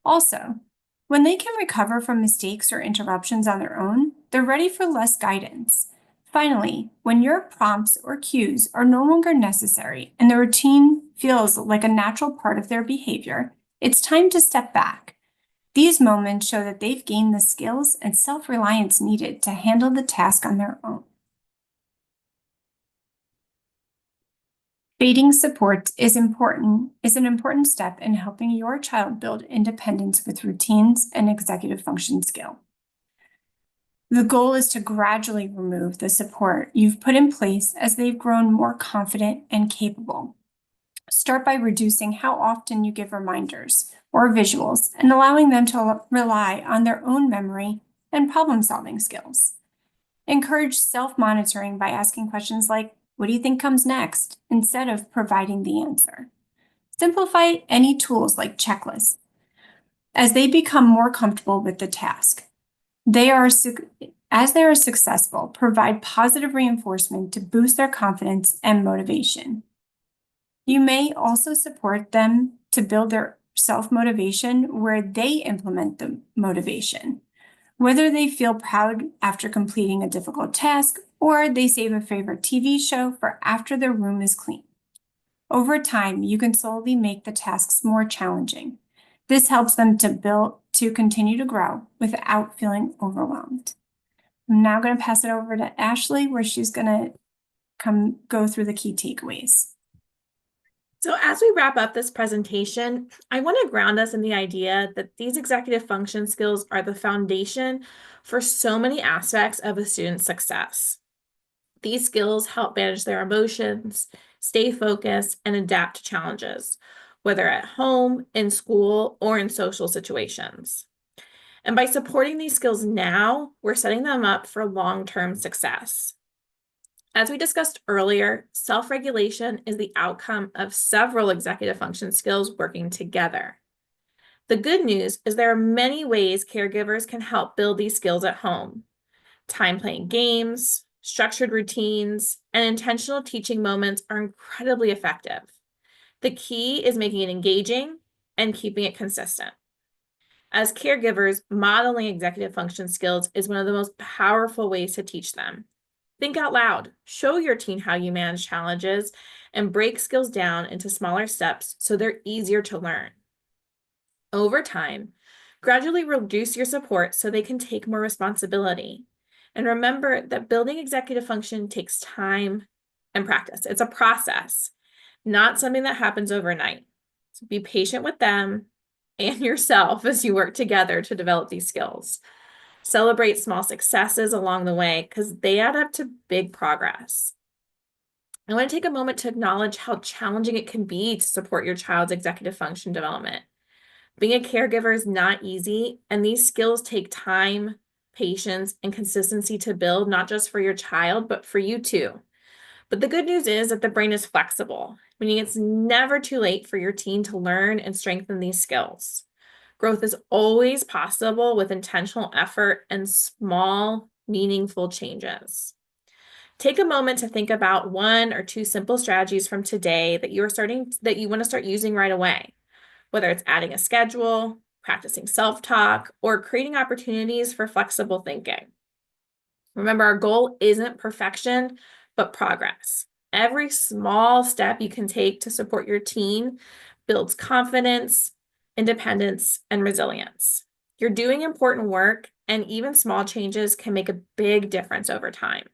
Also, when they can recover from mistakes or interruptions on their own, they're ready for less guidance. Finally, when your prompts or cues are no longer necessary and the routine feels like a natural part of their behavior, it's time to step back. These moments show that they've gained the skills and self-reliance needed to handle the task on their own. Fading support is an important step in helping your child build independence with routines and executive function skill. The goal is to gradually remove the support you've put in place as they've grown more confident and capable. Start by reducing how often you give reminders or visuals and allowing them to rely on their own memory and problem-solving skills. Encourage self-monitoring by asking questions like, "What do you think comes next?" instead of providing the answer. Simplify any tools like checklists as they become more comfortable with the task. As they are successful, provide positive reinforcement to boost their confidence and motivation. You may also support them to build their self-motivation where they implement the motivation. Whether they feel proud after completing a difficult task or they save a favorite TV show for after their room is clean. Over time, you can slowly make the tasks more challenging. This helps them to continue to grow without feeling overwhelmed. I'm now going to pass it over to Ashley, where she's going to go through the key takeaways. So as we wrap up this presentation, I want to ground us in the idea that these executive function skills are the foundation for so many aspects of a student's success. These skills help manage their emotions, stay focused, and adapt to challenges, whether at home, in school, or in social situations. And by supporting these skills now, we're setting them up for long-term success. As we discussed earlier, self-regulation is the outcome of several executive function skills working together. The good news is there are many ways caregivers can help build these skills at home. Time playing games, structured routines, and intentional teaching moments are incredibly effective. The key is making it engaging and keeping it consistent. As caregivers, modeling executive function skills is one of the most powerful ways to teach them. Think out loud, show your teen how you manage challenges, and break skills down into smaller steps so they're easier to learn. Over time, gradually reduce your support so they can take more responsibility. And remember that building executive function takes time and practice. It's a process, not something that happens overnight. So be patient with them and yourself as you work together to develop these skills. Celebrate small successes along the way because they add up to big progress. I want to take a moment to acknowledge how challenging it can be to support your child's executive function development. Being a caregiver is not easy, and these skills take time, patience, and consistency to build, not just for your child, but for you too. But the good news is that the brain is flexible, meaning it's never too late for your teen to learn and strengthen these skills. Growth is always possible with intentional effort and small, meaningful changes. Take a moment to think about 1 or 2 simple strategies from today that you want to start using right away, whether it's adding a schedule, practicing self-talk, or creating opportunities for flexible thinking. Remember, our goal isn't perfection, but progress. Every small step you can take to support your teen builds confidence, independence, and resilience. You're doing important work, and even small changes can make a big difference over time.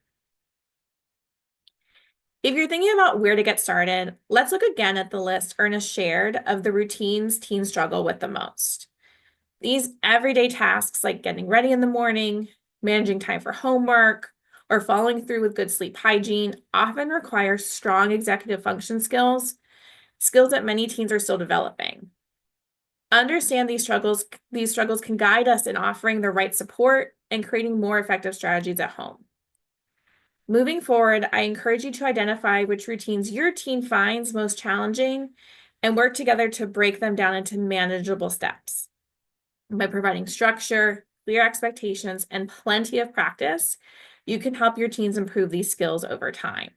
If you're thinking about where to get started, let's look again at the list Ernest shared of the routines teens struggle with the most. These everyday tasks like getting ready in the morning, managing time for homework, or following through with good sleep hygiene often require strong executive function skills that many teens are still developing. Understand these struggles can guide us in offering the right support and creating more effective strategies at home. Moving forward, I encourage you to identify which routines your teen finds most challenging and work together to break them down into manageable steps. By providing structure, clear expectations, and plenty of practice, you can help your teens improve these skills over time.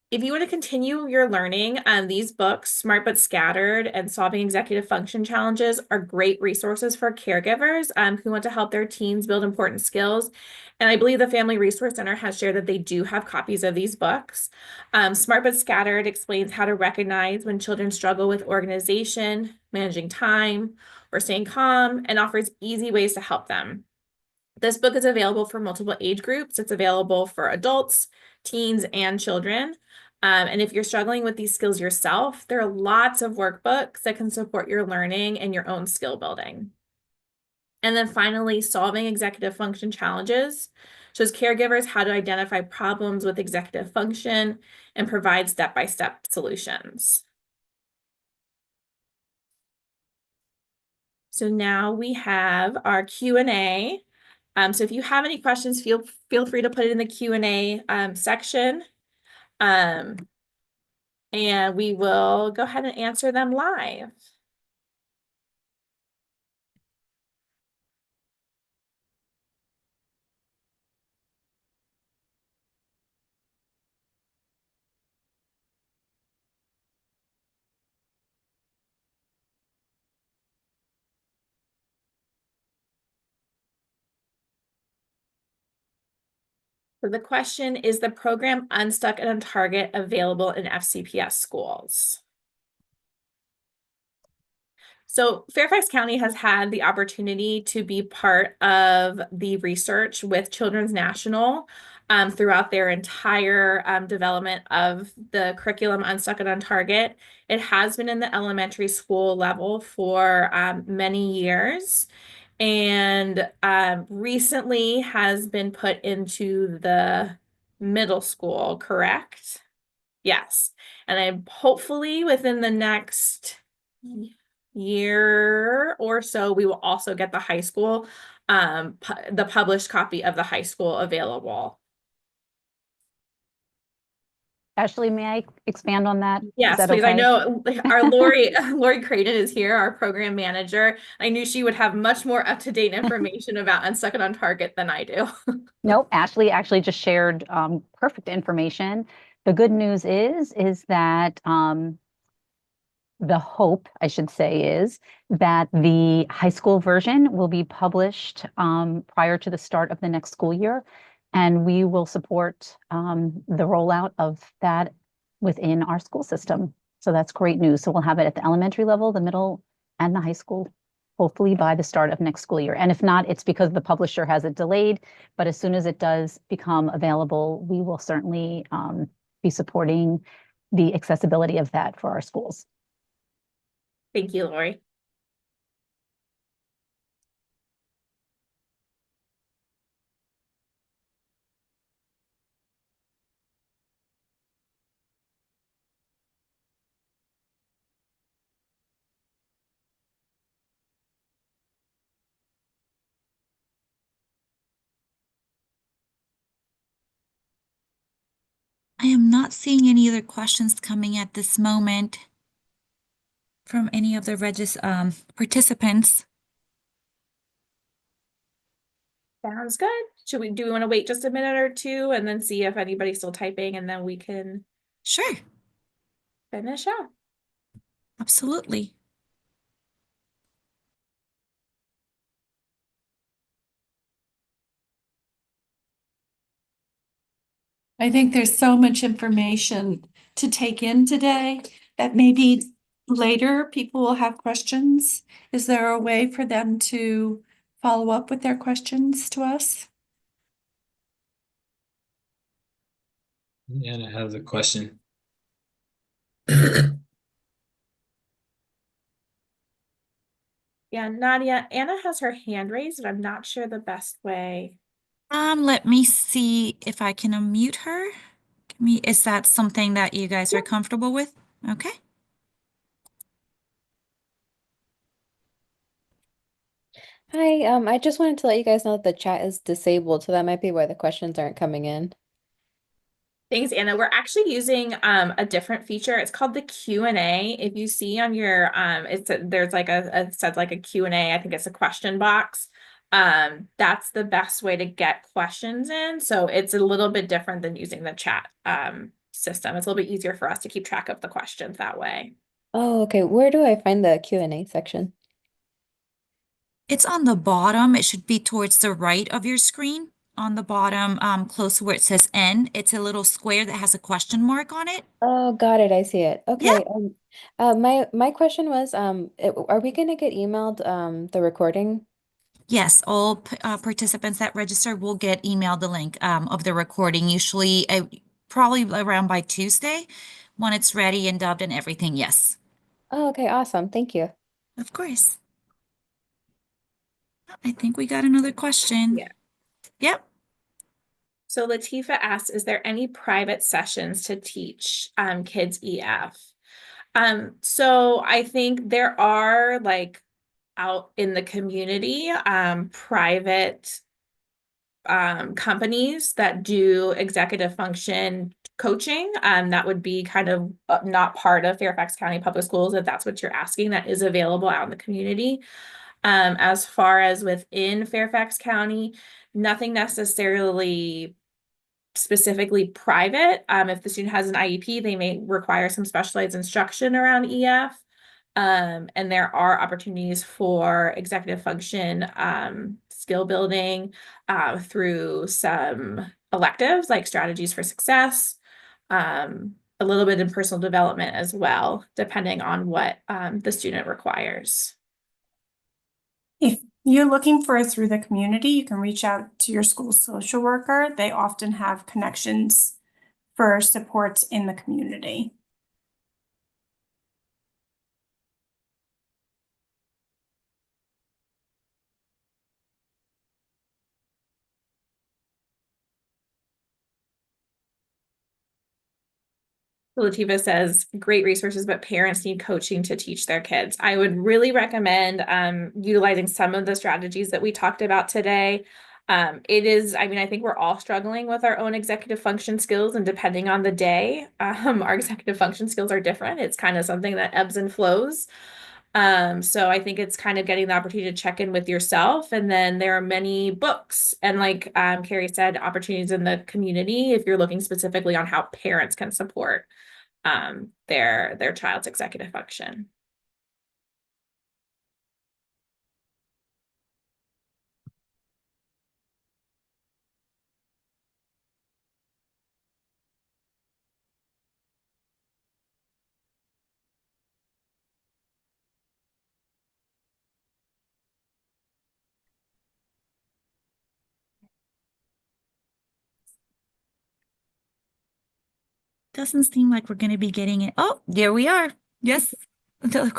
If you want to continue your learning, these books, Smart But Scattered and Solving Executive Function Challenges, are great resources for caregivers who want to help their teens build important skills. And I believe the Family Resource Center has shared that they do have copies of these books. Smart But Scattered explains how to recognize when children struggle with organization, managing time, or staying calm, and offers easy ways to help them. This book is available for multiple age groups. It's available for adults, teens, and children. And if you're struggling with these skills yourself, there are lots of workbooks that can support your learning and your own skill building. And then finally, Solving Executive Function Challenges shows caregivers how to identify problems with executive function and provide step-by-step solutions. So now we have our Q&A. So if you have any questions, feel free to put it in the Q&A section. And we will go ahead and answer them live. So the question is, the program Unstuck and Untarget available in FCPS schools? So Fairfax County has had the opportunity to be part of the research with Children's National throughout their entire development of the curriculum Unstuck and Untarget. It has been in the elementary school level for many years, and recently has been put into the middle school, correct? Yes. And I'm hopefully within the next year or so, we will also get the high school, the published copy of the high school available. Ashley, may I expand on that? Is Yes, that please. I okay? know our Lori Creighton is here, our program manager. I knew she would have much more up-to-date information about Unstuck and on Target than I do. Nope, Ashley actually just shared perfect information. The good news is that the hope, I should say, is that the high school version will be published prior to the start of the next school year, and we will support the rollout of that within our school system. So that's great news. So we'll have it at the elementary level, the middle, and the high school, hopefully by the start of next school year. And if not, it's because the publisher has it delayed, but as soon as it does become available, we will certainly be supporting the accessibility of that for our schools. Thank you, Lori. I am not seeing any other questions coming at this moment from any of the participants. Sounds good. Do we want to wait just a minute or two and then see if anybody's still typing, and then we can Sure, finish up? absolutely. I think there's so much information to take in today that maybe later people will have questions. Is there a way for them to follow up with their questions to us? Anna has a question. Yeah, Nadia, Anna has her hand raised, and I'm not sure the best way. Let me see if I can unmute her. Is that something that you guys are comfortable with? Okay. Hi, I just wanted to let you guys know that the chat is disabled, so that might be why the questions aren't coming in. Thanks, Anna. We're actually using a different feature. It's called the Q&A. If you see on your there's like a said like a Q&A, I think it's a question box. That's the best way to get questions in. So it's a little bit different than using the chat system. It's a little bit easier for us to keep track of the questions that way. Oh, okay. Where do I find the Q&A section? It's on the bottom. It should be towards the right of your screen. On the bottom, close to where it says N, it's a little square that has a question mark on it. Oh, got it. I see it. Yeah. Okay. My question was, are we gonna get emailed the recording? Yes, all participants that register will get emailed the link of the recording, usually probably around by Tuesday when it's ready and dubbed and everything. Yes, Oh, okay, awesome. Thank you. of course. I think we got another question. Yeah. Yep. So Latifa asks, is there any private sessions to teach kids EF? So I think there are like out in the community, private companies that do executive function coaching. That would be kind of not part of Fairfax County Public Schools, if that's what you're asking. That is available out in the community. As far as within Fairfax County, nothing necessarily specifically private. If the student has an IEP, they may require some specialized instruction around EF. And there are opportunities for executive function skill building through some electives like strategies for success, a little bit in personal development as well, depending on what the student requires. If you're looking for it through the community, you can reach out to your school social worker. They often have connections for supports in the community. Latifa says, great resources, but parents need coaching to teach their kids. I would really recommend utilizing some of the strategies that we talked about today. It is, I mean, I think we're all struggling with our own executive function skills, and depending on the day, our executive function skills are different. It's kind of something that ebbs and flows. So I think it's kind of getting the opportunity to check in with yourself. And then there are many books and like Carrie said, opportunities in the community if you're looking specifically on how parents can support their child's executive function. Doesn't seem like we're going to be getting it. Oh, there we are. Yes. Oh,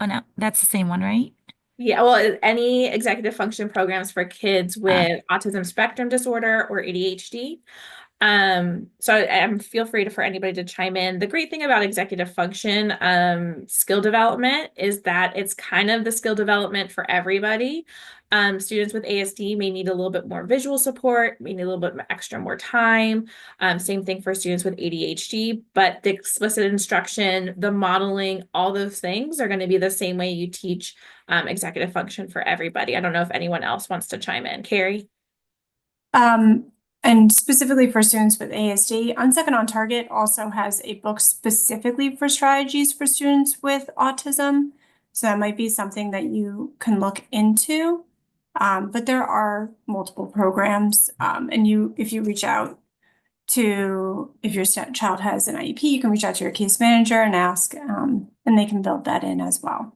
no, that's the same one, right? Yeah, well, any executive function programs for kids with autism spectrum disorder or ADHD. So feel free for anybody to chime in. The great thing about executive function, skill development is that it's kind of the skill development for everybody. Students with ASD may need a little bit more visual support, may need a little bit extra more time. Same thing for students with ADHD, but the explicit instruction, the modeling, all those things are going to be the same way you teach executive function for everybody. I don't know if anyone else wants to chime in. Carrie? And specifically for students with ASD, Unstuck and on Target also has a book specifically for strategies for students with autism. So that might be something that you can look into. But there are multiple programs, and if you reach out to, if your child has an IEP, you can reach out to your case manager and ask, and they can build that in as well.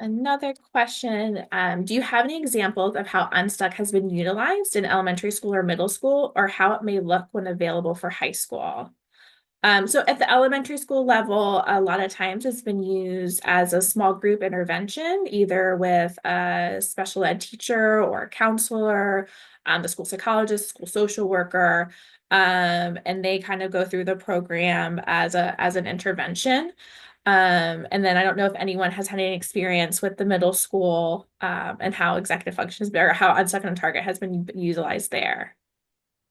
Another question, do you have any examples of how Unstuck has been utilized in elementary school or middle school, or how it may look when available for high school? So at the elementary school level, a lot of times it's been used as a small group intervention, either with a special ed teacher or a counselor, the school psychologist, school social worker, and they kind of go through the program as an intervention. And then I don't know if anyone has had any experience with the middle school and how executive function has been, or how Unstuck on Target has been utilized there.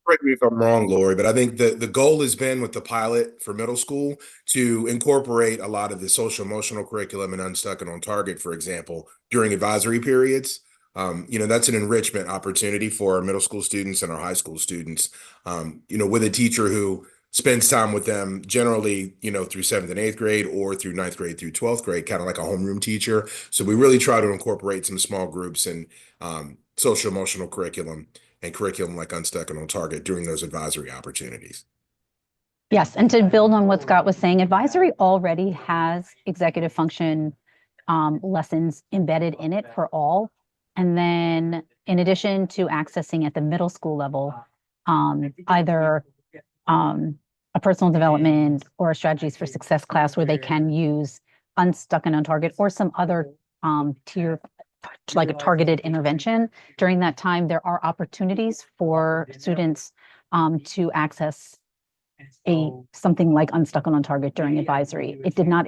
Correct me if I'm wrong, Lori, but I think the goal has been with the pilot for middle school to incorporate a lot of the social emotional curriculum and Unstuck and on Target, for example, during advisory periods. That's an enrichment opportunity for our middle school students and our high school students. With a teacher who spends time with them generally, through 7th and 8th grade or through 9th grade through 12th grade, kind of like a homeroom teacher. So we really try to incorporate some small groups and social emotional curriculum and curriculum like Unstuck and on Target during those advisory opportunities. Yes, and to build on what Scott was saying, advisory already has executive function lessons embedded in it for all. And then in addition to accessing at the middle school level, either a personal development or a strategies for success class where they can use Unstuck and on Target or some other tier, like a targeted intervention. During that time, there are opportunities for students to access something like Unstuck and on Target during advisory. It did not,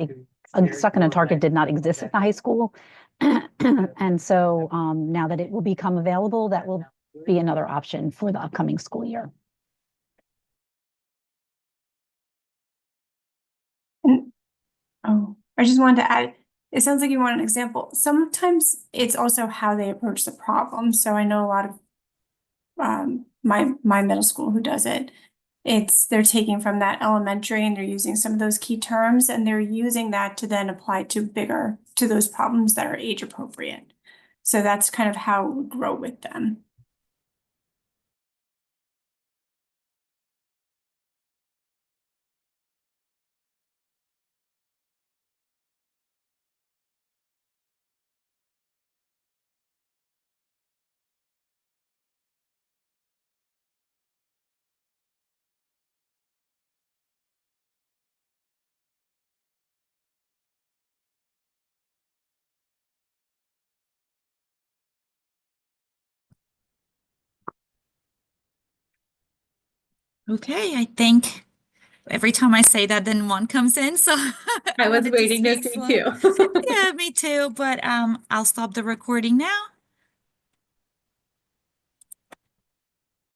Unstuck and on Target did not exist at the high school. And so now that it will become available, that will be another option for the upcoming school year. I just wanted to add, it sounds like you want an example. Sometimes it's also how they approach the problem. So I know a lot of my middle school who does it. They're taking from that elementary and they're using some of those key terms and they're using that to then apply to those problems that are age appropriate. So that's kind of how it would grow with them. Okay, I think every time I say that, then one comes in. So I was wanted waiting to speak see slow. too. Yeah, me too. But I'll stop the recording now.